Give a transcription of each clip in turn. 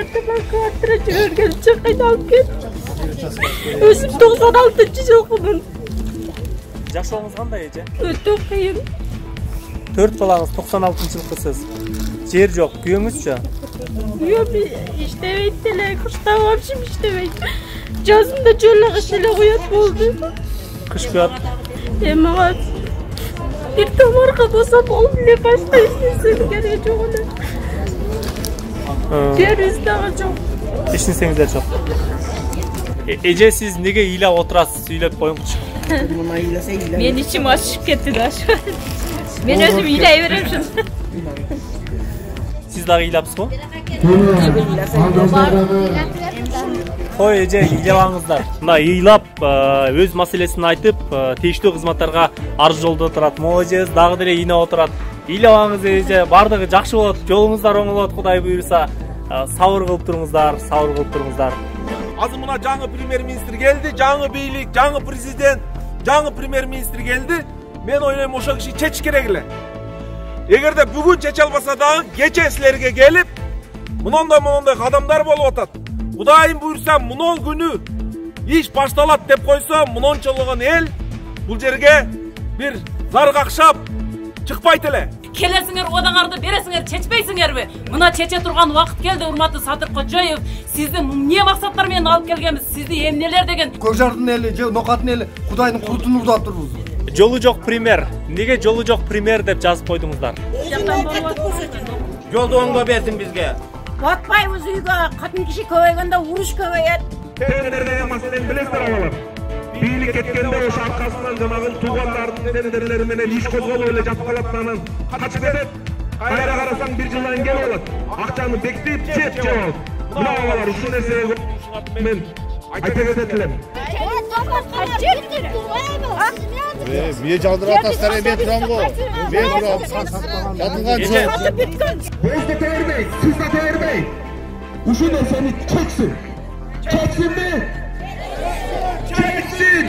квартира жібергенше қайдалып кетті. Өзім 96-жылғымын. Жашооңуз кандай эже? Өтө кыйын. 4 балаңыз 96-жылқысыз. Жер жоқ, күйөөңүзчү? Күйөөм иштебейт эле, кышта вообще иштебейт. Жазында жолго кыш эле коёт болду. Кыш куят. Мага бир томорго болсо болду эле, башка эч нерсе кереги жок эле. Жерибиз дагы жок. Эч нерсеңиз жок. Эже сиз неге ыйлап отурасыз? Сүйлөп коюңузчу. Мен ичим ачышып кетти да. Мен өзүм ыйлай берем ушун. Сиз дагы ыйлапсызбы? Ой, эже ыйлабаңыздар. Мына ыйлап, өз маселесин айтып, тийиштүү кызматтарга арыз жолдоп турат. Молодец, дагы деле ыйнап отурат. Ыйлабаңыз эже, бардыгы жакшы болот, жолуңуздар оң болот, Кудай буйруса. Сабыр кылып туруңуздар, сабыр кылып туруңуздар. Азыр мына жаңы премьер-министр келди, жаңы бийлик, жаңы президент, жаңы премьер-министр келди. Мен ойлойм ошо киши чечиш керек эле. Эгерде бүгүн чече албаса дагы кече силерге келип, мондай кадамдар болуп атат. Кудайым буйрса, мунун күнү иш башталат деп койсо, мунунчалыгын эл бул жерге бир зар какшап чыкпайт эле. Келесиңер, одаңарды бересиңер, чечпейсиңерби? Мына чече турган убакыт келди, урматтуу Садыр Кожоев. Сизди эмне максаттар менен алып келгенбиз? Сизди эмнелер деген? Көкжардын эли же Нокаттын эли Кудайдын куртун урдап турбуз. Жолу жок премьер. Неге жолу жок премьер деп жазып койдуңуздар? Жолду оңго берсин бизге. Батпайбыз үйгө, катын киши көбөйгөндө уруш көбөйөт. Тендерлердеги маселени билесиздер алар. Бийлик кеткенде ошо аркасынан жанагы туугандардын тендерлери менен иш козголуп эле жатып калат, анан качып кетет. Кайра карасаң бир жылдан келип алат. Акчаны бекитип жеп алат. Мына балалар ушул нерсеге мен айта кетет элем. Бие жалтырап тастар, мен турам го. Мен турам. Жатылган жок. Өз да тербей, сиз да тербей. Ушул нерсени чексин. Чексинби? Çeksin!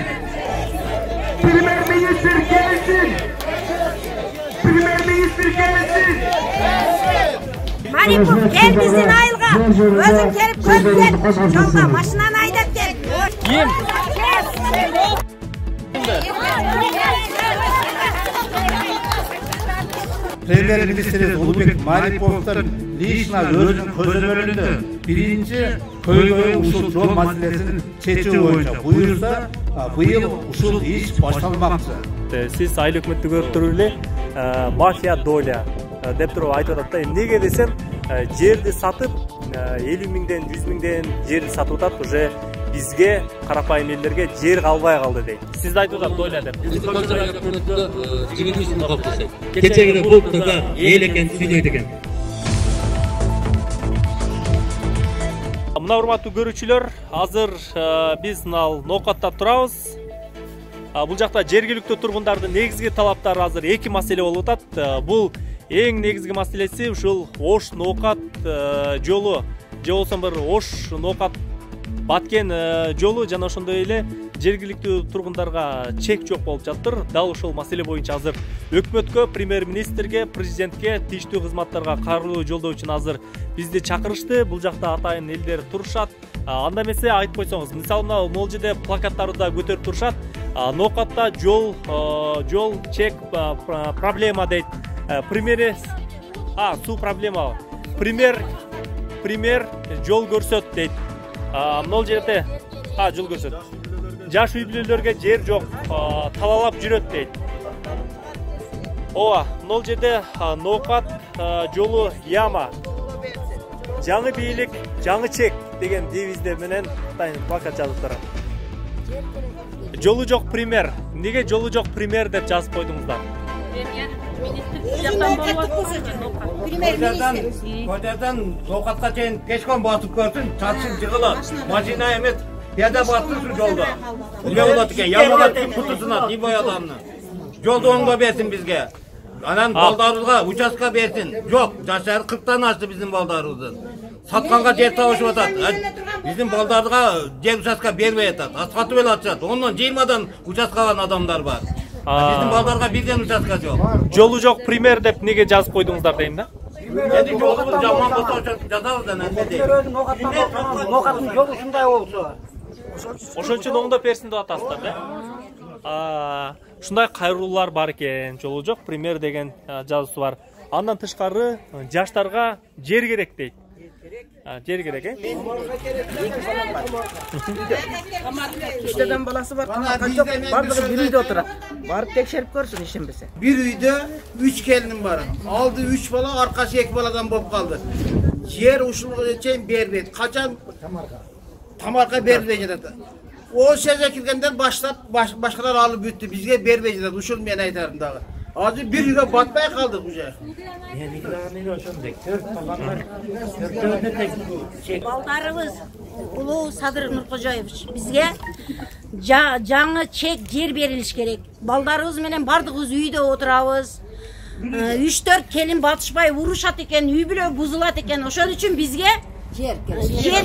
Pремьер-министр gelsin! Pремьер-министр gelsin! Maripov gel bizdin ayılga. Özün kelip ko'rib kel. Jolga mashinani haydab kel. Kim? Pремьер-министр Улубек Мариповдун лично өзүнүн көзөмөлүндө биринчи көйгөй ушул жол маселесин чечүү боюнча буйрса, быйыл ушул иш башталмакчы. Сиз айыл өкмөттү көрүп туруп эле мафия доля деп туруп айтып атат да. Эмнеге десем, жерди сатып 50 миңден 100 миңден жерди сатып атат, уже бизге карапайым элдерге жер калбай калды дейт. Сиз айтып атат доля деп. Кечеге бул кызга эл экен сүйлөйт экен. Мына урматтуу көрүүчүлөр, азыр биз Нокатта турабыз. Бул жакта жергиликтүү тургундардын негизги талаптары азыр эки маселе болуп атат. Бул эң негизги маселеси ушул Ош Нокат жолу, же болсо бир Ош Нокат Баткен жолу жана ошондой эле жергиликтүү тургундарга чек жок болуп жатыр. Дал ушул маселе боюнча азыр өкмөткө, премьер-министрге, президентке, тийиштүү кызматтарга кайрылуу жолдоо үчүн азыр бизди чакырышты. Бул жакта атайын элдер турушат. Анда эмесе айтып койсоңуз, мисалы мына могул жерде плакаттарды да көтөрүп турушат. Нокатта жол чек проблема дейт. Суу проблема. Премьер жол көрсөт дейт. Могул жерде жол көрсөт. Жаш үй бүлөлөргө жер жок, талалап жүрөт дейт. Могул жерде Нокат жолу яма. Жаңы бийлик, жаңы чек деген девизде менен плакат жазып турат. Жолу жок премьер. Неге жолу жок премьер деп жазып койдуңуздар? Көтерден Нокатка чейин пешком басып көрсүн, чачын жыгылат. Машина эмес, пияда бассын жолда. Эмне болот экен? Ямалат кутусунат, ибай адамны. Жолду оңго берсин бизге. Анан балдарыбызга участка берсин. Жок, жаштары 40тан ашты биздин балдарыбыздын. Сатканга жер табышып атат. Биздин балдарга жер участка бербей атат. Сатып эле атышат. Ондон 20дан участка алган адамдар бар. Биздин балдарга бирден участка жок. Жолу жок премьер деп неге жазып койдуңуздар дейм да? Endi yolumuz jamon bo'lsa jazabız da nima deydi. Noqatın yolu shunday bo'lsa. Ошон үчүн оңдоп берсин деп атасыздар да. Ушундай кайрылуулар бар экен, жолу жок пример деген жазуусу бар. Андан тышкары жаштарга жер керек дейт. Жер керек, э? Үчтөдөн баласы бар, тамакка жок, бардыгы бир үйдө отурат. Барып текшерип көрсүн ишенбесе. Bir uyda 3 gelinim var. Aldı 3 bala, arkası 2 baladan bolup kaldı. Yer uşulga çeyin berbeydi. Kaçan tamarka berbeydi. O söze kirgenden başlap başkalar alıp büttü. Bizge berbeydi. Uşulmayan aytarındağı. Azı bir yıla batmaya kaldık bu şey. Балдарыбыз Улуу Садыр Нуркожоевич бизге жаңы чек жер берилиш керек. Балдарыбыз менен бардыгыбыз үйдө отурабыз. 3-4 келин батышпай урушат экен, үй бүлө бузулат экен. Ошон үчүн бизге жер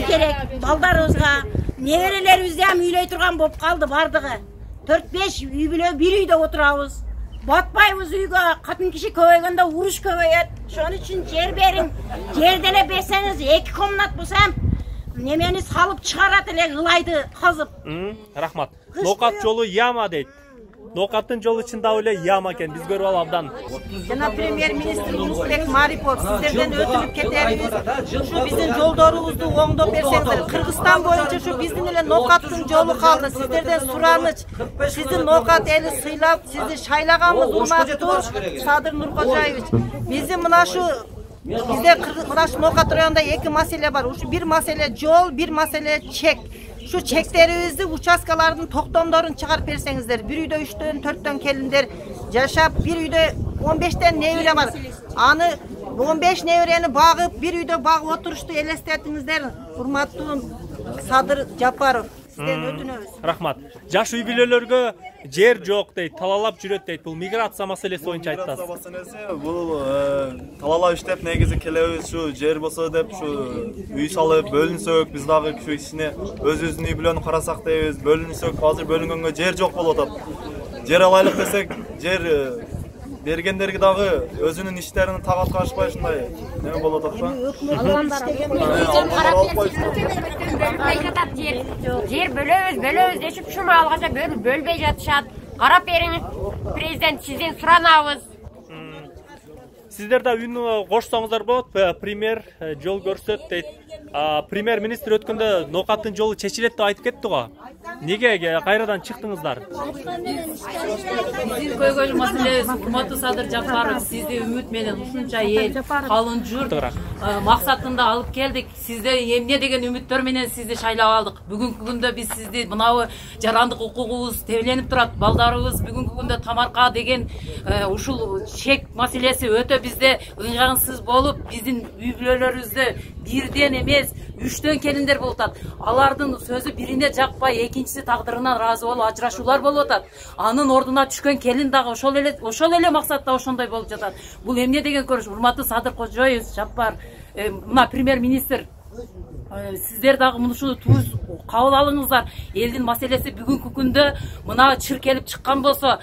керек. Балдарыбызга неберелерибизди ham үйлөй турган болуп калды бардыгы. 4-5 үй бүлө бир үйдө отурабыз. Батпайбыз үйгө, катын киши көбөйгөндө уруш көбөйөт. Ошон үчүн жер бериң. Жер деле берсеңиз 2 комнат болсо ham немени салып чыгарат эле ылайды казып. Рахмат. Нокат жолу яма дейт. Нокаттын жолу чындап эле яма экен. Биз көрүп алып абдан. Жана премьер-министр Улукбек Марипов сиздерден өтүнүп кетебиз. Ушу биздин жолдорубузду оңдоп берсеңиздер. Кыргызстан боюнча ушу биздин эле Нокаттын жолу калды. Сиздерден сураныч. Сиздин Нокат эли сыйлап, сизди шайлаганбыз, урматтуу Садыр Нуркожоевич. Биздин мына шу бизде мына шу Нокат районунда 2 маселе бар. Ушу бир маселе жол, бир маселе чек. Şu çeklerimizi uçaskalarının toktомдорун çıkarıp versenizdер. Bir үйдө 3-төн 4-төн келиндер жашап, bir үйдө 15'ten nevre var. Anı 15 nevreni bağıp, bir үйдө bağıp oturuştu elestetiңиздер. Урматтуу Садыр Жапаров. Сизден өтүнөбүз. Рахмат. Жаш үй бүлөлөргө жер жок дейт, талалап жүрөт дейт. Бул миграция маселеси боюнча айтасыз. Бул талалап иштеп негизи келебиз, шу жер болсо деп шу үй салып бөлүнсөк, биз дагы шу ичине өзүбүздүн үй бүлөнү карасак дейбиз. Бөлүнсөк, азыр бөлүнгөнгө жер жок болуп атат. Жер алайлык десек, жер бергендерге дагы өзүнүн иштерин тагатка ашпай ушундай неме болуп атат Жер бөлөбүз дешип ушуну алгача бөлбөй жатышат. Карап бериңиз, президент сизден суранабыз. Сиздер да үн кошсоңуздар болот. Пример жол көрсөт дейт. Премьер-министр өткөндө Нокаттын жолу чечилет деп айтып кетти го. Неге кайрадан чыктыңыздар? Биздин көйгөйлүү маселебиз урматтуу Садыр Жапаров, сизди үмүт менен ушунча эл, калын журт максатында алып келдик. Сизде эмне деген үмүттөр менен сизди шайлап алдык. Бүгүнкү күндө биз сизди мынабы жарандык укугубуз тебеленип турат. Балдарыбыз бүгүнкү күндө тамарка деген ушул чек маселеси өтө бизде ыңгайсыз болуп, биздин үй бүлөлөрүбүздө бирден эмес 3-төн келиндер болуп атат. Алардын сөзү бирине жакпай, экинчиси тагдырынан ыраазы болуп ажырашуулар болуп атат. Анын ордуна түшкөн келин дагы ошол эле максатта ошондой болуп жатат. Бул эмне деген көрүш? Урматтуу Садыр Кожоев, Жапар, мына премьер-министр, сиздер дагы мунушуну туз кабыл алыңыздар. Элдин маселеси бүгүнкү күндө мына чиркелип чыккан болсо,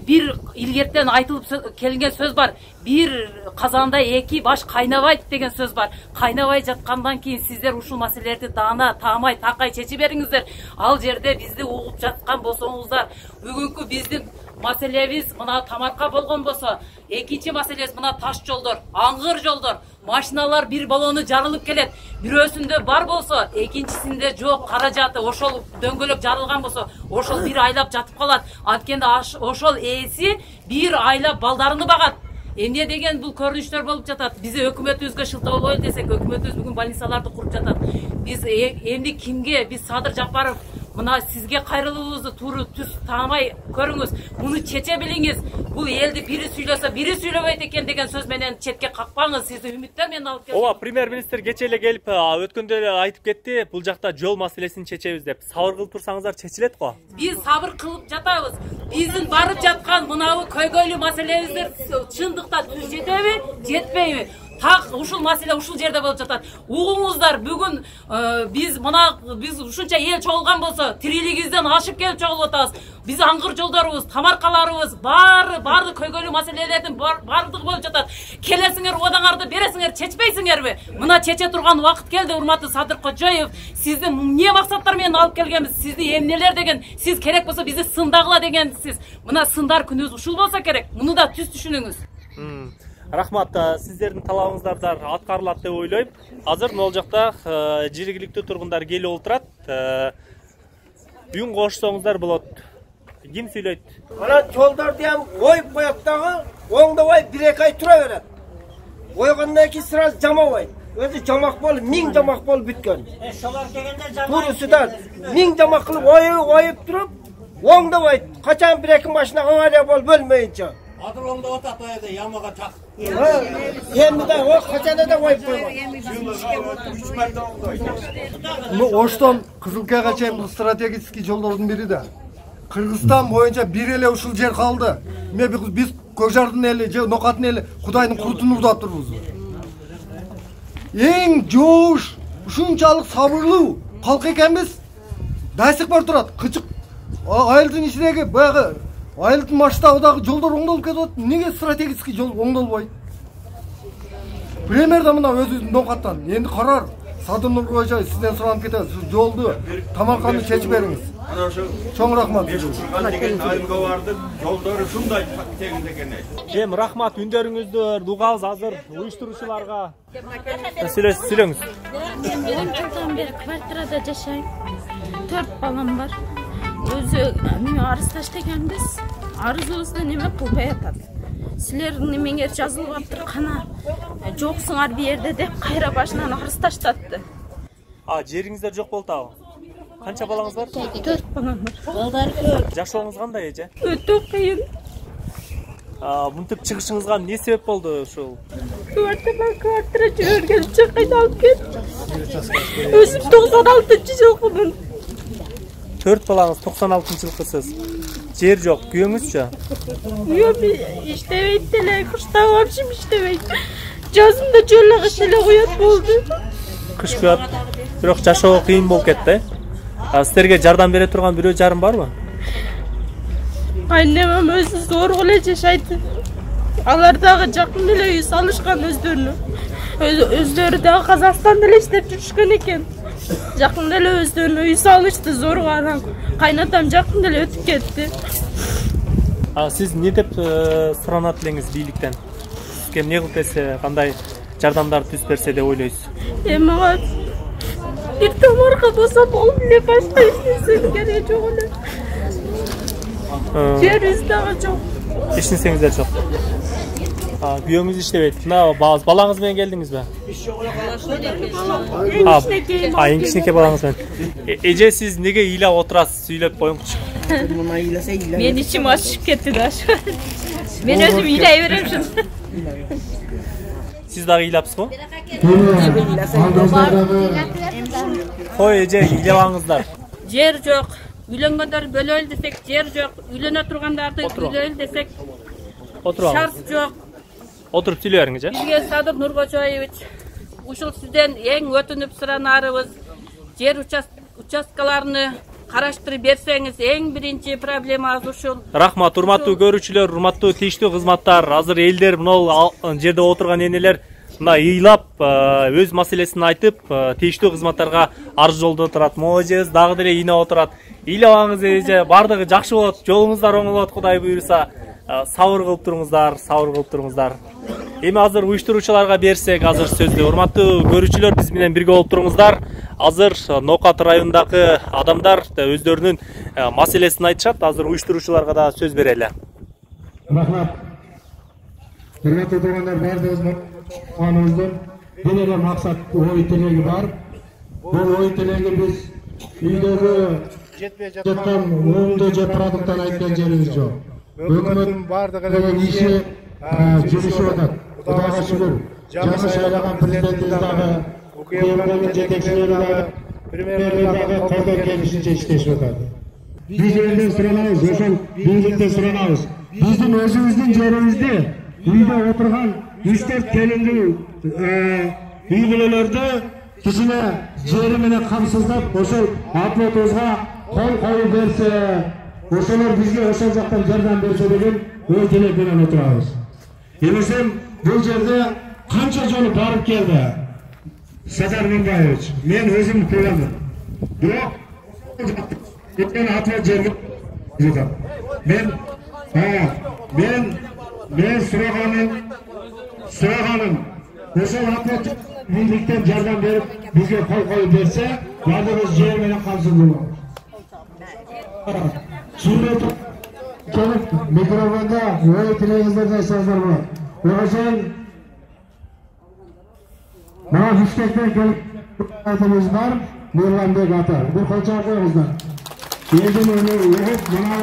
бир илгертен айтылып келген сөз бар. Бир казанда 2 баш кайнабайт деген сөз бар. Кайнабай жаткандан кийин сиздер ушул маселелерди даана, таамай, такай чечип бериңиздер. Ал жерде бизди угуп жаткан болсоңуздар, бүгүнкү биздин маселебиз мына тамарка болгон болсо, экинчи маселебиз мына таш жолдор, аңгыр жолдор. Машиналар бир балону жарылып келет. Бирөөсүндө бар болсо, экинчисинде жок, каражаты ошол дөңгөлөк жарылган болсо, ошол бир айлап жатып калат. Анткенде ошол ээси бир айлап балдарыны багат. Эмне деген бул көрүнүштөр болуп жатат. Биз өкмөтүбүзгө шылтоо болойлу десек, өкмөтүбүз бүгүн больницаларды куруп жатат. Биз эмне кимге, биз Садыр Жапаров мына сизге кайрылуубузду туура түз таамай көрүңүз. Муну чече билиңиз. Бул элди бири сүйлөсө, бири сүйлөбөйт экен деген сөз менен четке какпаңыз. Сизди үмүттөр менен алып келдим. Ооба, премьер-министр кече эле келип, өткөндө эле айтып кетти, бул жакта жол маселесин чечебиз деп. Сабыр кылып турсаңыздар чечилет го. Биз сабыр кылып жатабыз. Биздин барып жаткан мынабы көйгөйлүү маселебиздер чындыкта түз жетеби, жетпейби? так ушул маселе ушул жерде болуп жатат. Угуңуздар, бүгүн биз ушунча эл чогулган болсо, тирилигибизден ашып келип чогулуп атабыз. Биз аңгыр жолдорубуз, тамаркаларыбыз, баары көйгөйлүү маселелердин бардыгы болуп жатат. Келесиңер, одаңарды бересиңер, чечпейсиңерби? Мына чече турган убакыт келди, урматтуу Садыр Кожоев. Сизди эмне максаттар менен алып келгенбиз? Сизди эмнелер деген, сиз керек болсо бизди сындагыла дегенсиз. Мына сындар күнүбүз ушул болсо керек. Муну да түз түшүнүңүз. Рахмат, сиздердин талабыңыздар да аткарылат деп ойлойм. Азыр могул жакта жергиликтүү тургундар келип отурат. Үн кошсоңуздар болот. Ким сүйлөйт? Ана жолдорду ham оюп коет дагы, оңдобой 1-2 ай тура берет. Ойгондон кийин сразу жамабайт. Өзү жамак болуп, 1000 жамак болуп бүткөн. Турусудан 1000 жамак кылып оюп туруп, оңдобойт. Качан 1-2 машина авария болуп өлмөйүнчө. Адыр оңдоп атат айда ямага чак. Эми да о качанда да оюп койгон. 3 марта оңдойт. Оштон Кызылкаяга чейин стратегический жолдордун бири да. Кыргызстан боюнча бир эле ушул жер калды. Биз Көкжардын эли, же Нокаттын эли Кудайдын куртун урдап турбуз. Эң жоош, ушунчалык сабырлуу калк экенбиз. Дайсык бар турат. Кычык айылдын ичиндеги баягы айылдын масштабындагы жолдор оңдолуп кетет. Неге стратегический жол оңдолбойт? Премьер да мына өзүнүн Нокаттан энди карар. Садыр Нуркожоев сизден суранып кетебиз. Жолду тамаканы чечип бериңиз. Чоң рахмат. Айылга бардык, жолдору ушундай тегиз экен. Эми рахмат, үндөрүңүздү угабыз азыр уюштуруучуларга. Сүйлөңүз. Мен 10 жылдан бери квартирада жашайм. 4 балам бар. Өзү арыздаш дегенбиз. Арызыбызды неме кылбай атат. Силердин немеңер жазылып аптыр, кана жоксуңар бу жерде деп кайра башынан арыз таштатты. Жериңиздер жок болуп атабы? Канча балаңыз бар? 4 балам бар. Балдар көп. Жашооңуз кандай эже? Өтө кыйын. Мынтип чыгышыңызга эмне себеп болду ушул? Квартира жибергенче кыйналып кетти. Өзүм 96-жылкымын. 4 балаңыз 96-жылкысыз. Жер жок, күйөөңүзчү? Күйөөм иштебейт деле, кышта вообще иштебейт. Жазында жолго иштеле коет болду. Кыш күйөт, бирок жашоо кыйын болуп кетти. Силерге жардам бере турган бирөө жарым барбы? Айнемем өзү зор эле жашайт. Алар дагы жакын эле үй салышкан өздөрүнө. Өздөрү дагы Казакстанда эле иштеп жүрүшкөн экен. Жакын эле өздөрүнө үй салышты, зорго анан кайнатам жакын эле өтүп кетти. Сиз не деп суранат элеңиз бийликтен? Сизге эмне кылып берсе, кандай жардамдар түзүп берсе деп ойлойсуз? Мага бир тамарка болсо болду эле, башка эч нерсе кереги жок эле. Жерибиз дагы жок. Эч нерсеңиздер жок. Күйөөңүз иштебейт. Мына балаңыз менен келдиңизби? Эң кичинекей балаңыз менен. Эже, сиз неге ыйлап отурасыз? Сүйлөп коюңчу. Мен ичим ачышып кетти да. Мен өзүм ыйлай берем шуну. Siz daha iyilepsiz mi? Koy eje iyilevanızlar. Yer yok. Üylengönler böyle öl desek yer yok. Üylene turgandardı böyle öl desek şart yok. Oturup söylüyorsunuz ya. Bizge Sadır Nurkojoyevich uşul sizden en ötünüp sıranarыбыз yer участкаларını караштырып берсеңиз эң биринчи проблемабыз ушул. Рахмат, урматтуу көрүүчүлөр, урматтуу тийиштүү кызматтар. Азыр элдер мына жерде отурган энелер мына ыйлап өз маселесин айтып, тийиштүү кызматтарга арыз жолдоп турат. Можебиз дагы деле ийне отурат. Ыйлабаңыз эже, бардыгы жакшы болот, жолуңуздар оң болот, Кудай буйруса. Сабыр кылып туруңуздар, сабыр кылып туруңуздар. Эми азыр уюштуруучуларга берсек, азыр сөздү. Урматтуу көрүүчүлөр, биз менен бирге болуп туруңуздар. Азыр Нокат районундагы адамдар өздөрүнүн маселесин айтышат. Азыр уюштуруучуларга да сөз берели. Рахмат. Урматтуу тургандар, бардыгыбыз аныбыздын бир эле максат, ой тилеги бар. Бул ой тилеги биз үйдөгү жетпей жаткан оңдо же продукттан айткан жерибиз жок. Өкмөттүн бардыгы иши жүрүшүп атат. Кудайга шүгүр. Жаңы шайланган президентибиз дагы, УКМКнын жетекчилери дагы, премьер дагы колдон келишинче иштешип атат. Биз элден суранабыз, ошол бийликтен суранабыз. Биздин өзүбүздүн жерибизде үйдө отурган 3-4 келиндүү үй бүлөлөрдү кичине жери менен камсыздап ошол оплотубузга кол коюп берсе, ошолор бизге ошол жактан жардам берсе деген ой тилек менен отурабыз. Эмесем бул жерде канча жолу барып келди Сазар Мыңбаевич, мен өзүм көремін. Бирок мен атлет жерге жетем. Мен сұрағаным, ошол атлет бийликтен жардам берип, бизге кол коюп берсе, бардыгыбыз жер менен камсыз болобуз. Сүрөт келип микрофонда ой тилегиңиздерди айтсаңыздар болот. Ошол мына Бишкектен келип айтымыз бар, Нурланбек ата. Бир колчоок коюңуздар. Элдин өнү угуп, мына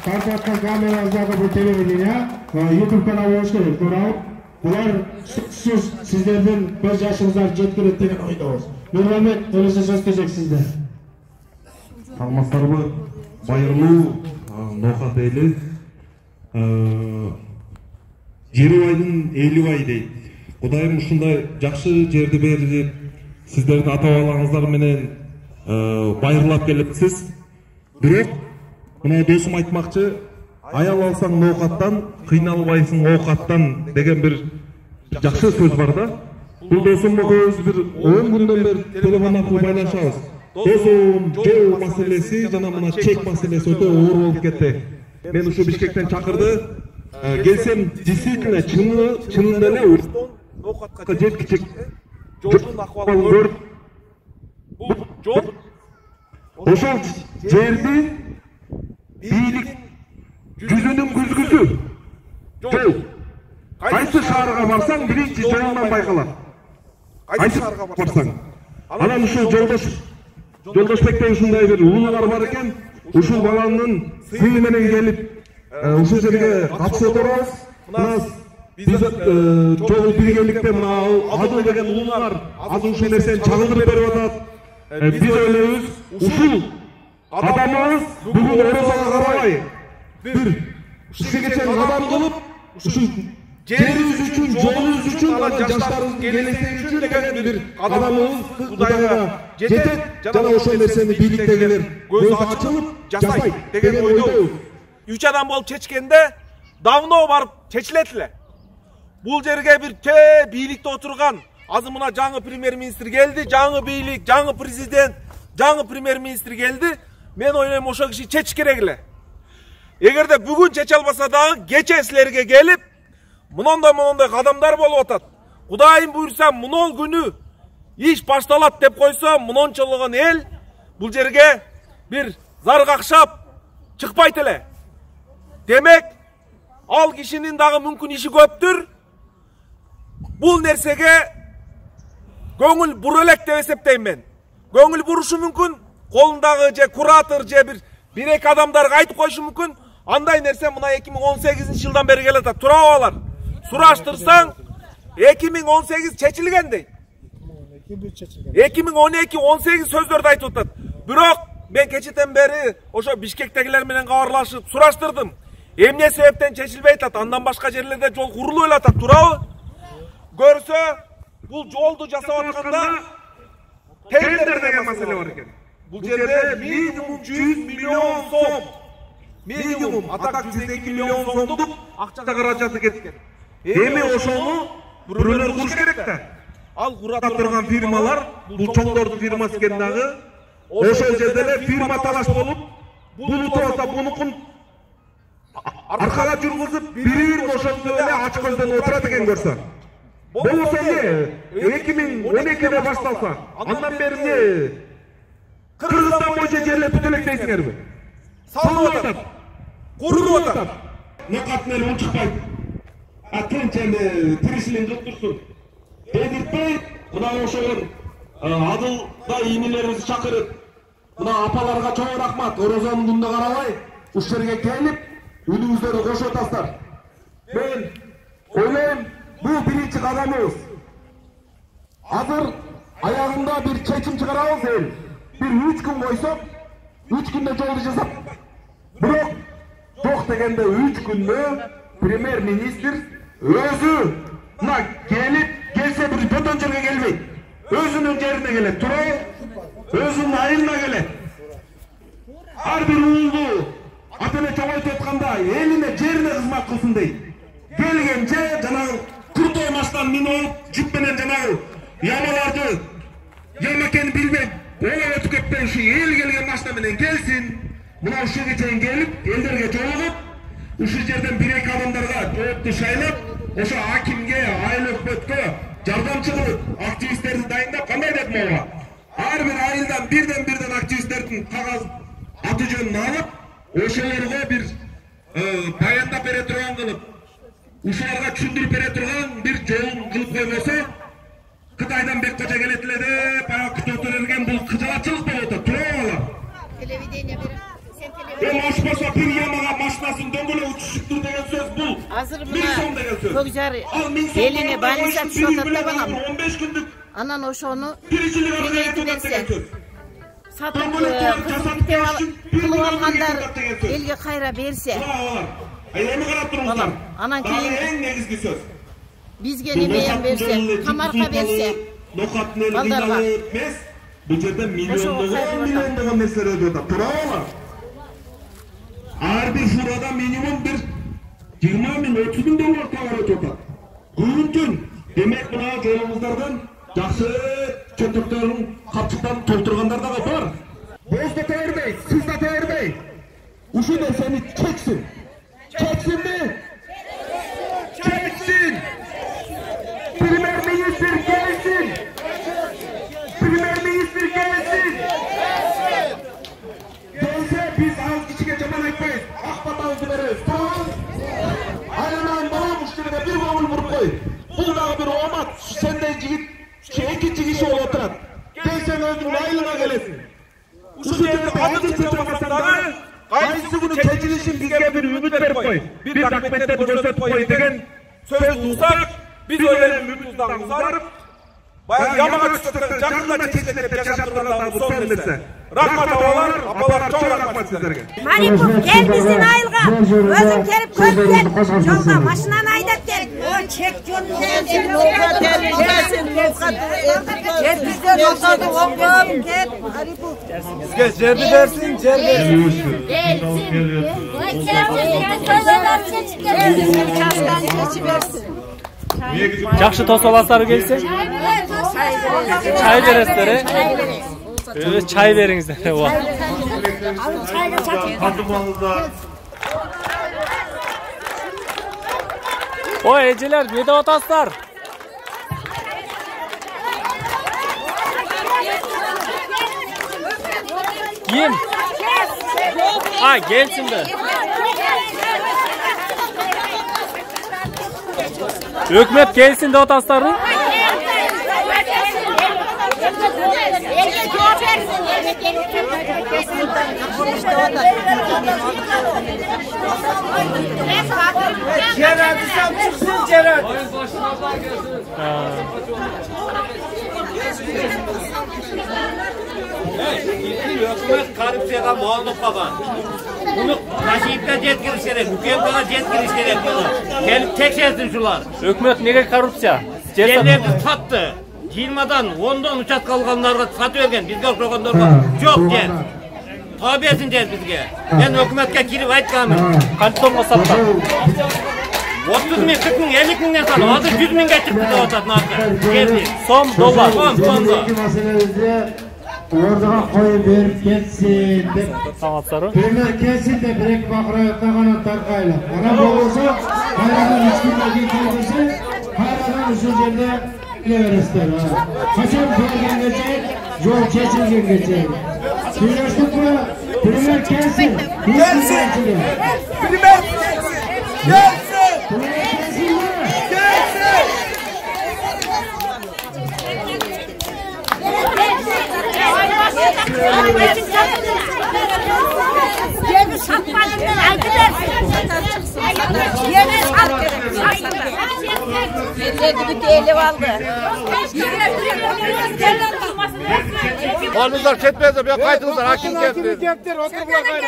тартаткан камераңыздагы бул телевидение, YouTube каналы болуш керек, көрөп. Булар сөзсүз сиздердин көз жашыңыздар жеткирет деген ойдобуз. Нурланбек, келесі сөз кезек сизде. Саламатсыздарбы? Байырлуу ноокат эли. Жерубайдын Элибай дейт. Кудайым ушундай жакшы жерди берип, сиздердин ата-бабаларыңыздар менен байырлап келипсиз. Бирок, мына досум айтмакчы, аял алсаң ноокаттан, кыйналбайсың оокаттан деген бир жакшы сөз бар да. Бул досум экөөбүз бир 10 күндөн бери телефон аркылуу байланышабыз. Досум, жол маселеси жана мына чек маселеси өтө оор болуп кетти. Мен ушу Бишкектен чакырды. Келсем, действительно, чынында эле ноокатка жеткичек жолдун акыбалын көрүп, бул жол ошол жерди бийлик жүзүнүн күзгүсү жол. Кайсы шаарга барсаң, биринчи жолунан байкалат. Кайсы шаарга барсаң. Анан ушул Жолдошбекте ушундай бир улуулар бар экен. Ушул баланын сыйы менен келип, ушул жерге катышып отурабыз. Мына биз чогуу биргеликте мына Адыл деген улуулар азыр ушул нерсени чагылдырып берип атат. Биз ойлойбуз, ушул адамыбыз бүгүн орозого карабай бир ишкечен кадам кылып, ушул жерибиз үчүн, жолубуз үчүн, анан жаштарыбыздын келечеги үчүн деген бир кадамыбыз Кудайга жетет. Жана ошол нерсени бийликтегилер көзү ачылып жасайт деген ойдобуз. 3 адам болуп чечкенде давно барып чечилет эле. Бул жерге бир бийликте отурган, азыр мына жаңы премьер-министр келди, жаңы бийлик, жаңы президент, жаңы премьер-министр келди. Мен ойлойм ошол киши чечиш керек эле. Эгерде бүгүн чече албаса дагы кече силерге келип, мындай кадамдар болуп атат. Кудайым буйрса, мунол күнү иш башталат деп койсо, мунончологон эл бул жерге бир зар какшап чыкпайт эле. Демек, ал кишинин дагы мүмкүн иши көптүр. Бул нерсеге көңүл бура элек деп эсептейм мен. Көңүл бурушу мүмкүн, колундагы же куратор же бир-эки адамдарга айтып коюшу мүмкүн. Андай нерсе мына 2018-жылдан бери келатат. Турабалар. Сураштырсаң 2018 чечилген дейт. 2012-18 сөздөрдү айтып атат. Бирок мен кечеден бери ошо Бишкектегилер менен кабарлашып сураштырдым. Эмне себептен чечилбей атат? Андан башка жерлерде жол курулуп элатат, туурабы? Көрсө, бул жолду жасап атканда тендер деген маселе бар экен. Бул жерде минимум 100 миллион сом. Минимум атак 102 миллион сомдук акча каражаты кеткен. Эми ошону бирөөлөр куруш керек да. Ал курат турган фирмалар, бул чоңдордун фирмасы экен дагы. Ошол жерде эле фирма талаш болуп, буну тураса бунукун аркага жүргүзүп, бир ошондо эле ач көздөн отурат экен көрсө. Болсо эле 2012-де башталса, андан бери эмне Кыргызстан боюнча жерлер бүтө элек дейсиңерби? Салынып атат, курулуп атат. Ноокат менен унчукпайт. Тынчене тиришилин жуктурсун. Дедиртпей, мына ошолор Адылда ийнелерибизди чакырып, мына апаларга чоң рахмат, орозонун күнүнө карабай, ушул жерге келип, үнүңүздөрдү кошуп атасыздар. Мен ойлойм, бул биринчи кадамыбыз. Азыр аягында бир чечим чыгарабыз эл. Бир 3 күн койсок, 3 күндө жолду жасап. Бирок жок дегенде 3 күндө премьер-министр өзү Mına gelse bir bötön жерге келбейт. Өзүнүн жерине келет. Туруп, өзүнүн айылына келет. Ар бир уулду ата-эне чоңойтуп атканда элине, жерине кызмат кылсын дейт. Келген же жанагы куртой машинаны минип алып, жип менен жанагы ямаларды ярмакени билбей, олай өтүп кетпей ушу эл келген машина менен келсин. Мына ушуга чейин келип, элдерге жолугуп, ушу жерден 1-2 адамдарга жоопту шайлап, ошо акимге, айыл өкмөткө жардамчы кылып, активисттерди дайындап, кандай деп мага? Ар бир айылдан бирден активисттердин кагаз аты жөнүн алып, ошолорго бир баяндап бере турган кылып, ушуларга түшүндүрүп бере турган бир жолун кылып койбосо, Кытайдан Беккожа келет эле деп, баягы күтүп берген бул кыжалатчылык болуп атат. Туурабы? Телевидение берет. Ашпаса bir yamağa maşinasını döngüle uçuşuktur degen söz bu. Hazır buna Көкжар eline больница түсіп атат балам. 15 günlük. Анан ошону кеңейтип берсе. Сатып кылып алгандар элге кайра берсе. Эми карап туруңуздар. Анан кийин эң негизги сөз. Бизге неме берсе, камарга берсе. Балдарга эмес, бул жерде миллиондогон нерселер өтүп атат. Туурабы? Ар bir furada minimum bir 20.000-30.000 dolar tavар өтүп атат. Күн-түн. Демек мына жолуңуздардан жакшы чөтөктөрүн, капчыктарын толтургандар дагы бар. Боз да тээрбей, сыз да тээрбей. Ушул нерсени чексин. Чексинби? Чексин. Премьер-министр келсин. Премьер-министр келсин. Gelse biz az kişiye jaman aytпайбыз. Ак батабызды беребиз. Aylanan bana müşteride bir gomul vurup koy. Bul dagı bir omat. Sendey jigit, ekinci kişi olup oturat. Gelsen özünün ayılına gelesin. Uşu yerde adım seçilmasan dagı, kaysı günü çekilişin bizge bir ümit verip koy. Bir rahmetler görsöp koy degen söz duysak, biz öyle ümit uzarıp, bayağı yamağa çıktıkları jakında çekilip yaşap durganlar bu son nesi. Rahmat ağalar, apalar çok rahmat sizlerge. Maripov gel bizden ayılga. Özün gelip köp gel. Yolda maşinanı aydat gel. O çek yolunu gelsin. Gel bizden olsadı oğlum gel. Maripov. Bizge жерди берсин, жер берсин. Жакшы тосоластары келсе, чай бересиздер. Çay veriңиздер. Ой, эжелер, не деп атасыздар? Ким? Келсинби? Өкмөт келсин деп атасыздарбы? Gerard sen çıksın Gerard. Hükümet korrupsiyaga moğolluq qilgan. Buni Tashiyevga yetkirish kerak, Bukentga yetkirish kerak buni. Kelib tekshirsin shular. Hükümet nega korrupsiya? Yerlerdi satdı. 20'dan 10'dan uçak kalganlarga satı vergen, bizge okşoğanlarga yok der. Tabi etsin der bizge. Ben hükümetke kirip aytkamın. Kaç tonga sattı? 30.000, 40.000, 50.000'den satı. Hazır 100.000'ge çıktı da otat nasıl? Geldi. Son dolar. Son da. Orada koyup verip ketsin dep. Tamamsarı. Peymer ketsin de birek bakırayakta kanat tarkayla. Ana olursa hayranın üstünde geçirse hayranın üstünde ileveristler. Kaçan bölgen geçecek, yol geçirgen geçecek. Birleştik mi? Peymer ketsin. Gelsin. Primer gelsin. Gelsin. Gelsin. Yeni satmadığından aydılar. Yeni satmadığından. Yeterli eli aldı. Olmazlar ketmezler, ben kaytınızlar, hakim Hakim keptir, otur bula kayna.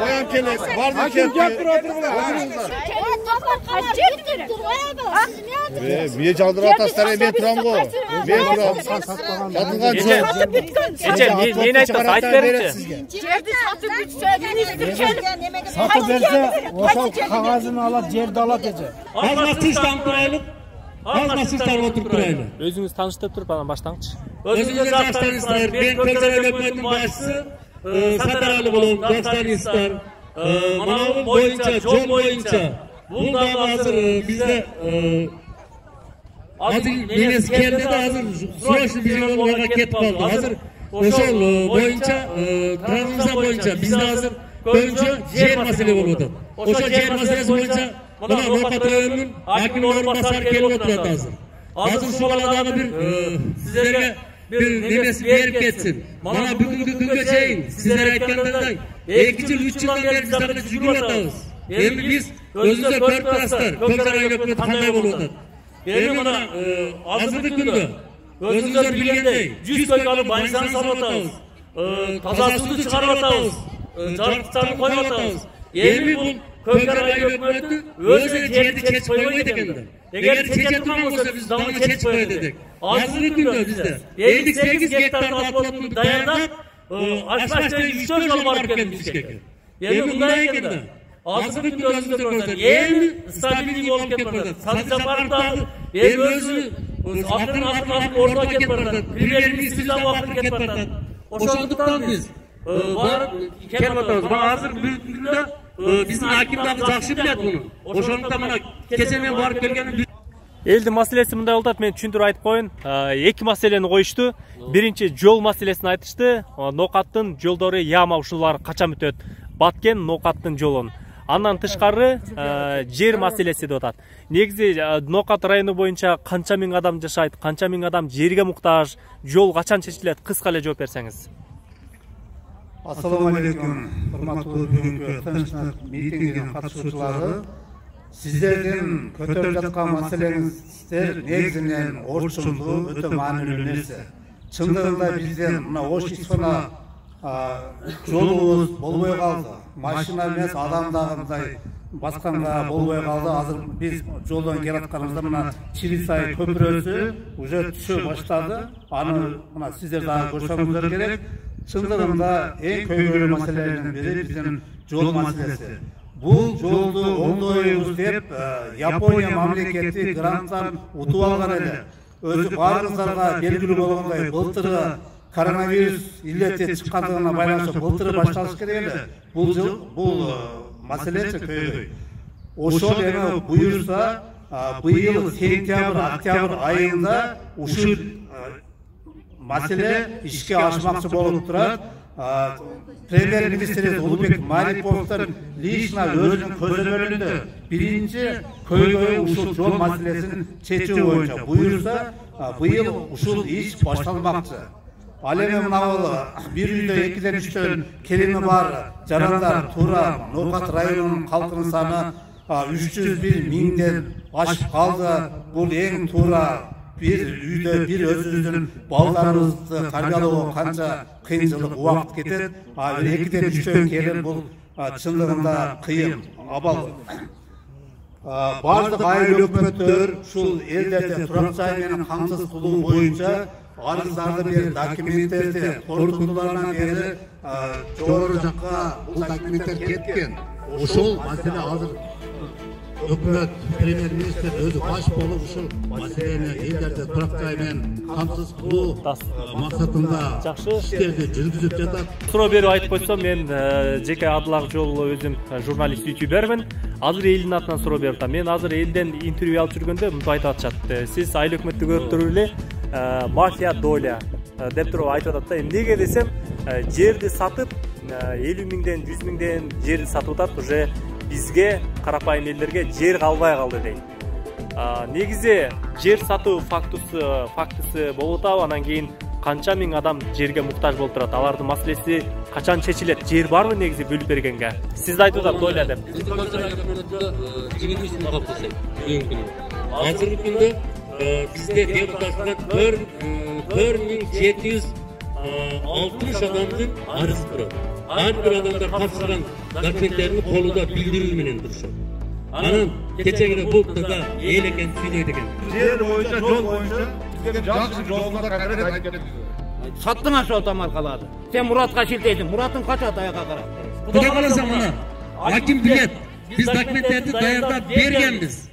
Oyan kelek, vardı Hakim keptir. keptir, otur bula. Бие жалдырып атасыздар, мен турам го. Мен турам. Сатылган жол. Эже, мен айттым, айтып беріңізші. Жерді сатып бүтсе, министр келіп. Сатып берсе, ошол кагазын алат, жерди алат эже. Алмастырыштан турайлы. Алмастырыштан отуруп турайлы. Өзүңүз тааныштырып туруп анан баштаңызчы. Өзүңүз жактарыңыздар, мен Көксарай өкмөтүнүн башчысы Сатаралы болом, жактарыңыздар. Манабы боюнча, жол боюнча. Бул дагы азыр бизде азыр менес келди да азыр срочный переводга кетип калды. Азыр ошол боюнча, прогноза боюнча бизде азыр көбүнчө жер маселе болуп атат. Ошол жер маселеси боюнча мына Ноокат районунун акимдин орун басары келип отурат азыр. Азыр ушул баладагы бир сиздерге bir nemesi verip ketsin. Bana bugünkü günge çeyin. Sizler aytkanlardan 2 yıl 3 yıldan beri biz zaten jügül atağız. Endi biz özünüze körp taraslar. Köksaray hükümeti kanday bolup. Endi bana hazırlık günde özünüzler bilgendey 100 koyup alıp banjisany salıp atağız. Taza sudu çıkarıp atağız. Jarıkçarını koyup atağız. Endi bu Köksaray hükümeti özü жерди чечип койбойт экендер. Эгер чече турган болсо биз дагы чечип коет эдик. Азыркы күндө бизде 58 гектарды отбодун даярдап, Ашбаштай 3-4 жол барып келдим Бишкекке. Эми мындай экен да. Азыркы күндө өзүңүздөр көрсөңүздөр, эми стабилдүү болуп кетип баратат. Саты Жапаров дагы эми өзү акырын ордуга кетип баратат. Премьер-министр дагы убакыт кетип баратат. Ошондуктан биз барып келип атабыз. Азыр бүгүнкү күндө биздин аким дагы жакшы билет муну. Ошондуктан мына кече мен барып келгеним Элдин маселеси мындай болуп атат, мен түшүндүрүп айтып коеюн. 2 маселени коюшту. Биринчи жол маселесин айтышты. Ноокаттын жолдору яма ушулар качан бүтөт? Баткен Ноокаттын жолун. Андан тышкары жер маселеси деп атат. Негизи Ноокат району боюнча канча миң адам жашайт, канча миң адам жерге муктаж, жол качан чечилет? Кыска эле жооп берсеңиз. Assalamu alaikum. Hurmatly бүгүнкү Тынчтык митингинин катышуучулары. Сиздердин көтөрүп жаткан маселеңиздер негизинен орчундуу, өтө маанилүү нерсе. Чындыгында бизден мына Ош Исфана жолубуз болбой калды. Машина эмес, адам дагы мындай басканга болбой калды. Азыр биз жолдон келатканыбызда мына Чилисай көпүрөсү уже түшө баштады. Аны мына сиздер дагы көрсөңүздөр керек. Чындыгында эң көйгөйлүү маселелердин бири биздин жол маселеси. Бул жолду оңдойбуз деп Япония мамлекети гранттан утуп алган эле. Өзү баарыңыздарга белгилүү болгондой, былтыры коронавирус илдети чыккандыгына байланыштуу былтыры башталыш керек эле. Бул маселе көйгөй. Ошол эми буюрса, быйыл сентябрь, октябрь айында ушул маселе ишке ашмакчы болуп турат. Премьер-министр Улубек Мариповдун лично өзүнүн көзөмөлүндө биринчи көйгөй ушул жол маселесин чечүү боюнча буюрса, быйыл ушул иш башталмакчы. Ал эми мына бир үйдө 2-ден 3төн келини бар жарандар туура Ноокат районунун калкынын саны 301 миңден ашып калды. Бул эң туура bir үйдө bir өзүбүздүн балдарыбызды тарбиялоого канча кыйынчылык убакыт кетет. 2-ден 3төн келин бул чындыгында кыйын абал. Бардык айыл өкмөттөр ушул элдерди турак жай менен камсыз кылуу боюнча арыздарды берди, документтерди корутундулардан бери жогору жакка бул документтер кеткен. Ошол маселе азыр өкмөт, премьер-министр өзү баш болуп ушул маселени элдерди турак жай менен камсыз кылуу максатында иштерди жүргүзүп жатат. Суроо берип айтып койсом, мен жеке Адыл Жолу өзүм журналист ютубермин. Азыр элдин атынан суроо берип атам. Мен азыр элден интервью алып жүргөндө мынтип айтып атышат. Сиз айыл өкмөттү көрүп туруп эле мафия доля деп туруп айтып атат да. Эмнеге десем, жерди сатып 50 миңден 100 миңден жерди сатып атат, уже бизге карапайым элдерге жер калбай калды дейт. Негизи жер сатуу фактысы болуп атабы, анан кийин канча миң адам жерге муктаж болуп турат. Алардын маселеси качан чечилет? Жер барбы негизи бөлүп бергенге? Сиз айтып атат доля деп. Азыркы күндө бизде депутаттар 4760 адамдын арызы турат. Ар бир адамдар тапшырган документтерин колунда билдирүү менен турушат. Анан кечегине бул кызга эл экен сүйлөйт экен. Жер боюнча, жол боюнча бизге жакшы жолдор кайрат айтып. Саттың ошо тамар калады. Сен Muratка шилтейсиң. Murat'ın качат аяка карап. Кудай кааласа мына аким билет. Биз документтерди даярдап бергенбиз.